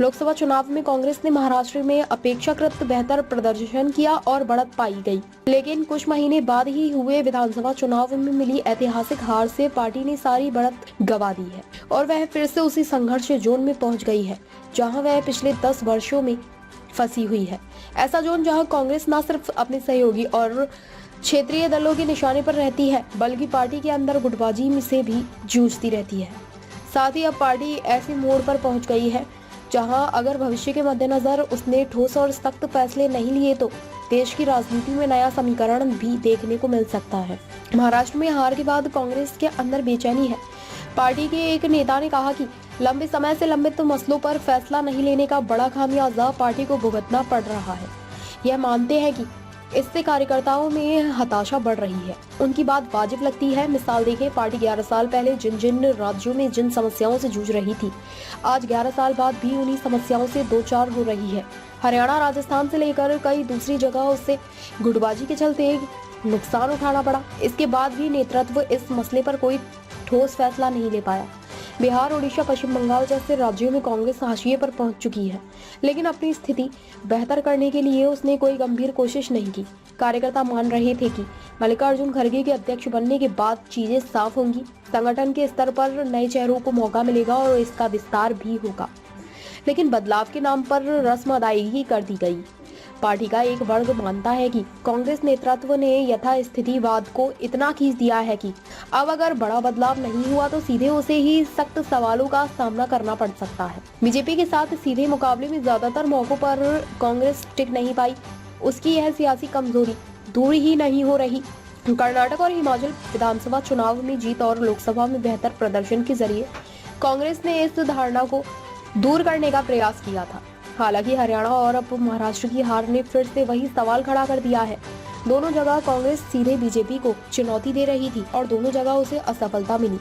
लोकसभा चुनाव में कांग्रेस ने महाराष्ट्र में अपेक्षाकृत बेहतर प्रदर्शन किया और बढ़त पाई गई, लेकिन कुछ महीने बाद ही हुए विधानसभा चुनाव में मिली ऐतिहासिक हार से पार्टी ने सारी बढ़त गंवा दी है और वह फिर से उसी संघर्ष जोन में पहुंच गई है जहां वह पिछले 10 वर्षों में फंसी हुई है। ऐसा जोन जहां कांग्रेस न सिर्फ अपने सहयोगी और क्षेत्रीय दलों के निशाने पर रहती है, बल्कि पार्टी के अंदर गुटबाजी से भी जूझती रहती है। साथ ही अब पार्टी ऐसे मोड़ पर पहुंच गई है जहां अगर भविष्य के मद्देनजर उसने ठोस और सख्त फैसले नहीं लिए तो देश की राजनीति में नया समीकरण भी देखने को मिल सकता है। महाराष्ट्र में हार के बाद कांग्रेस के अंदर बेचैनी है। पार्टी के एक नेता ने कहा कि लंबे समय से लंबित मसलों पर फैसला नहीं लेने का बड़ा खामियाजा पार्टी को भुगतना पड़ रहा है। यह मानते हैं कि इससे कार्यकर्ताओं में हताशा बढ़ रही है। उनकी बात वाजिब लगती है। मिसाल देखें, पार्टी 11 साल पहले जिन जिन राज्यों में जिन समस्याओं से जूझ रही थी, आज 11 साल बाद भी उन्हीं समस्याओं से दो चार हो रही है। हरियाणा, राजस्थान से लेकर कई दूसरी जगह उससे गुटबाजी के चलते नुकसान उठाना पड़ा। इसके बाद भी नेतृत्व इस मसले पर कोई ठोस फैसला नहीं ले पाया। बिहार, उड़ीसा, पश्चिम बंगाल जैसे राज्यों में कांग्रेस हाशिए पर पहुंच चुकी है, लेकिन अपनी स्थिति बेहतर करने के लिए उसने कोई गंभीर कोशिश नहीं की। कार्यकर्ता मान रहे थे कि मल्लिकार्जुन खड़गे के अध्यक्ष बनने के बाद चीजें साफ होंगी, संगठन के स्तर पर नए चेहरों को मौका मिलेगा और इसका विस्तार भी होगा। लेकिन बदलाव के नाम पर रस्म अदायगी कर दी गई। पार्टी का एक वर्ग मानता है कि कांग्रेस नेतृत्व ने यथास्थितिवाद को इतना खींच दिया है कि अब अगर बड़ा बदलाव नहीं हुआ तो सीधे उसे ही सख्त सवालों का सामना करना पड़ सकता है। बीजेपी के साथ सीधे मुकाबले में ज्यादातर मौकों पर कांग्रेस टिक नहीं पाई। उसकी यह सियासी कमजोरी दूर ही नहीं हो रही। कर्नाटक और हिमाचल विधानसभा चुनाव में जीत और लोकसभा में बेहतर प्रदर्शन के जरिए कांग्रेस ने इस धारणा को दूर करने का प्रयास किया था। हालांकि हरियाणा और अब महाराष्ट्र की हार ने फिर से वही सवाल खड़ा कर दिया है। दोनों जगह कांग्रेस सीधे बीजेपी को चुनौती दे रही थी और दोनों जगह उसे असफलता मिली।